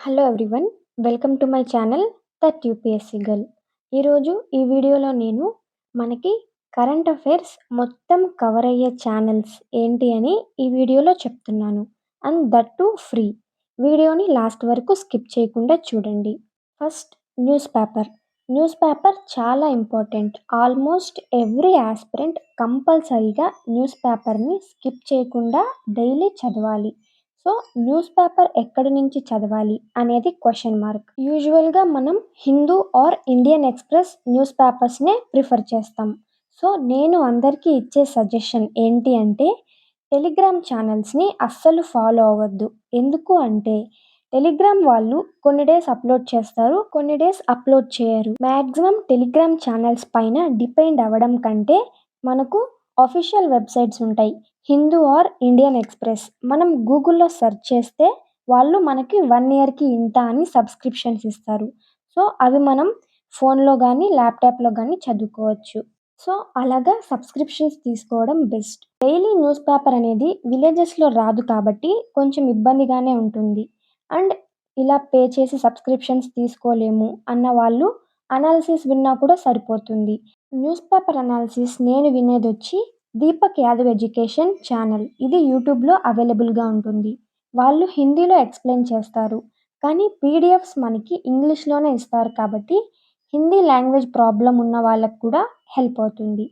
Hello everyone. Welcome to my channel that UPSC girl. ఈరోజు ఈ వీడియోలో నేను మనకి కరెంట్ అఫైర్స్ మొత్తం కవర్ అయ్యే ఛానల్స్ ఏంటి అని ఈ వీడియోలో చెప్తున్నాను. And that too free. వీడియోని లాస్ట్ వరకు స్కిప్ చేయకుండా చూడండి. First news paper. News paper చాలా ఇంపార్టెంట్. ఆల్మోస్ట్ ఎవ్రీ ఆస్పిరెంట్ కంపల్సరీగా న్యూస్ పేపర్ని స్కిప్ చేయకుండా డైలీ చదవాలి. సో న్యూస్ పేపర్ ఎక్కడి నుంచి చదవాలి అనేది క్వశ్చన్ మార్క్. యూజువల్గా మనం Hindu or Indian express news పేపర్స్నే ప్రిఫర్ చేస్తాం. సో నేను అందరికీ ఇచ్చే సజెషన్ ఏంటి అంటే టెలిగ్రామ్ ఛానల్స్ని అస్సలు ఫాలో అవ్వద్దు. ఎందుకు అంటే టెలిగ్రామ్ వాళ్ళు కొన్ని డేస్ అప్లోడ్ చేస్తారు, కొన్ని డేస్ అప్లోడ్ చేయరు. మ్యాక్సిమం టెలిగ్రామ్ ఛానల్స్ పైన డిపెండ్ అవ్వడం కంటే మనకు అఫీషియల్ వెబ్సైట్స్ ఉంటాయి, హిందూ ఆర్ ఇండియన్ ఎక్స్ప్రెస్. మనం గూగుల్లో సెర్చ్ చేస్తే వాళ్ళు మనకి 1 ఇయర్కి ఇంత అని సబ్స్క్రిప్షన్స్ ఇస్తారు. సో అవి మనం ఫోన్లో కానీ ల్యాప్టాప్లో కానీ చదువుకోవచ్చు. సో అలాగా సబ్స్క్రిప్షన్స్ తీసుకోవడం బెస్ట్. డైలీ న్యూస్ పేపర్ అనేది విలేజెస్లో రాదు కాబట్టి కొంచెం ఇబ్బందిగానే ఉంటుంది. అండ్ ఇలా పే చేసి సబ్స్క్రిప్షన్స్ తీసుకోలేము అన్న వాళ్ళు అనాలిసిస్ విన్నా కూడా సరిపోతుంది. న్యూస్ పేపర్ అనాలిసిస్ నేను వినేది వచ్చి దీపక్ యాదవ్ ఎడ్యుకేషన్ ఛానల్. ఇది యూట్యూబ్లో అవైలబుల్గా ఉంటుంది. వాళ్ళు హిందీలో ఎక్స్ప్లెయిన్ చేస్తారు, కానీ పీడిఎఫ్స్ మనకి ఇంగ్లీష్లోనే ఇస్తారు కాబట్టి హిందీ లాంగ్వేజ్ ప్రాబ్లం ఉన్న వాళ్ళకు కూడా హెల్ప్ అవుతుంది.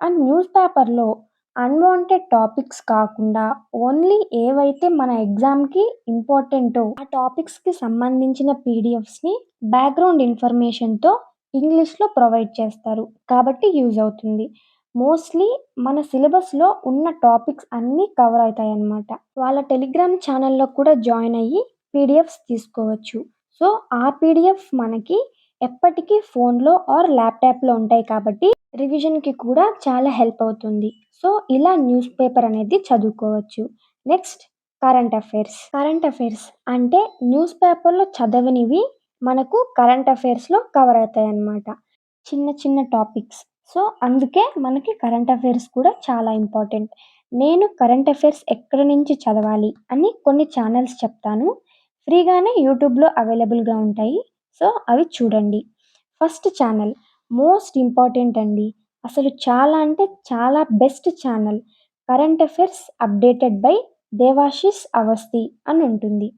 అండ్ న్యూస్ పేపర్లో అన్వాంటెడ్ టాపిక్స్ కాకుండా ఓన్లీ ఏవైతే మన ఎగ్జామ్కి ఇంపార్టెంటో ఆ టాపిక్స్కి సంబంధించిన పీడిఎఫ్స్ని బ్యాక్గ్రౌండ్ ఇన్ఫర్మేషన్తో ఇంగ్లీష్లో ప్రొవైడ్ చేస్తారు కాబట్టి యూజ్ అవుతుంది. మోస్ట్లీ మన సిలబస్లో ఉన్న టాపిక్స్ అన్నీ కవర్ అవుతాయి అన్నమాట. వాళ్ళ టెలిగ్రామ్ ఛానల్లో కూడా జాయిన్ అయ్యి పీడిఎఫ్స్ తీసుకోవచ్చు. సో ఆ పీడిఎఫ్ మనకి ఎప్పటికీ ఫోన్లో ఆర్ ల్యాప్టాప్లో ఉంటాయి కాబట్టి రివిజన్కి కూడా చాలా హెల్ప్ అవుతుంది. సో ఇలా న్యూస్ పేపర్ అనేది చదువుకోవచ్చు. Next current affairs. Current affairs అంటే న్యూస్ పేపర్లో చదవనివి మనకు కరెంట్ అఫైర్స్లో కవర్ అవుతాయి అన్నమాట. చిన్న చిన్న టాపిక్స్. సో అందుకే మనకి కరెంట్ అఫైర్స్ కూడా చాలా ఇంపార్టెంట్. నేను కరెంట్ అఫైర్స్ ఎక్కడి నుంచి చదవాలి అని కొన్ని ఛానల్స్ చెప్తాను. ఫ్రీగానే యూట్యూబ్లో అవైలబుల్గా ఉంటాయి. సో అవి చూడండి. ఫస్ట్ ఛానల్ మోస్ట్ ఇంపార్టెంట్ అండి. అసలు చాలా అంటే చాలా best channel. Current affairs updated by Debasish Awasthi అని ఉంటుంది.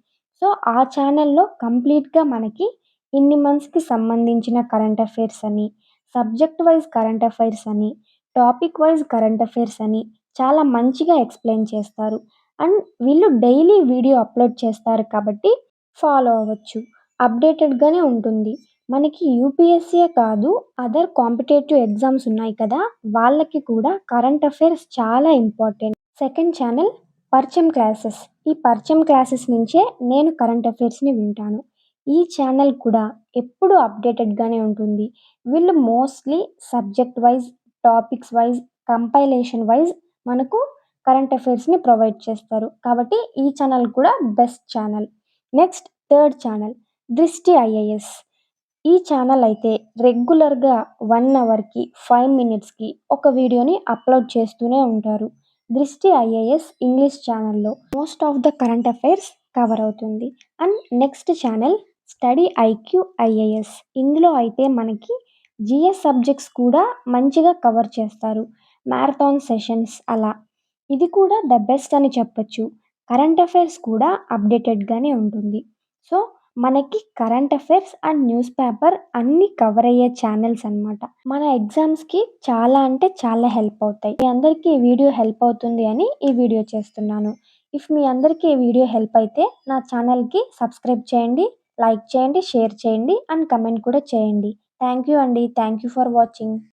సో ఆ ఛానల్లో కంప్లీట్గా మనకి ఇన్ని మంత్స్కి సంబంధించిన కరెంట్ అఫైర్స్ అని, సబ్జెక్ట్ వైజ్ కరెంట్ అఫైర్స్ అని, టాపిక్ వైజ్ కరెంట్ అఫైర్స్ అని చాలా మంచిగా ఎక్స్ప్లెయిన్ చేస్తారు. అండ్ వీళ్ళు డైలీ వీడియో అప్లోడ్ చేస్తారు కాబట్టి ఫాలో అవ్వచ్చు. అప్డేటెడ్గానే ఉంటుంది. మనకి యూపీఎస్సీయే కాదు, అదర్ కాంపిటేటివ్ ఎగ్జామ్స్ ఉన్నాయి కదా, వాళ్ళకి కూడా కరెంట్ అఫైర్స్ చాలా ఇంపార్టెంట్. సెకండ్ ఛానల్ పరిచయం క్లాసెస్. ఈ పరిచయం క్లాసెస్ నుంచే నేను కరెంట్ అఫైర్స్ని వింటాను. ఈ ఛానల్ కూడా ఎప్పుడు అప్డేటెడ్గానే ఉంటుంది. వీళ్ళు mostly subject wise, topics wise, compilation wise మనకు కరెంట్ అఫైర్స్ని ప్రొవైడ్ చేస్తారు కాబట్టి ఈ ఛానల్ కూడా best channel. Next third channel దృష్టి ఐఏఎస్. ఈ ఛానల్ అయితే రెగ్యులర్గా 1 అవర్కి 5 మినిట్స్కి ఒక వీడియోని అప్లోడ్ చేస్తూనే ఉంటారు. దృష్టి ఐఏఎస్ ఇంగ్లీష్ ఛానల్లో most of the current affairs cover అవుతుంది. And next channel study IQ IAS. ఇందులో అయితే మనకి జిఎస్ సబ్జెక్ట్స్ కూడా మంచిగా కవర్ చేస్తారు, మ్యారథాన్ సెషన్స్ అలా. ఇది కూడా ద బెస్ట్ అని చెప్పొచ్చు. కరెంట్ అఫైర్స్ కూడా అప్డేటెడ్గానే ఉంటుంది. సో మనకి current affairs and news paper అన్నీ కవర్ అయ్యే ఛానల్స్ అన్నమాట. మన ఎగ్జామ్స్కి చాలా అంటే చాలా హెల్ప్ అవుతాయి. మీ అందరికీ ఈ వీడియో హెల్ప్ అవుతుంది అని ఈ వీడియో చేస్తున్నాను. ఇఫ్ మీ అందరికీ ఈ వీడియో హెల్ప్ అయితే నా ఛానల్కి సబ్స్క్రైబ్ చేయండి, లైక్ చేయండి, షేర్ చేయండి అండ్ కమెంట్ కూడా చేయండి. థ్యాంక్ యూ అండి. Thank you for watching.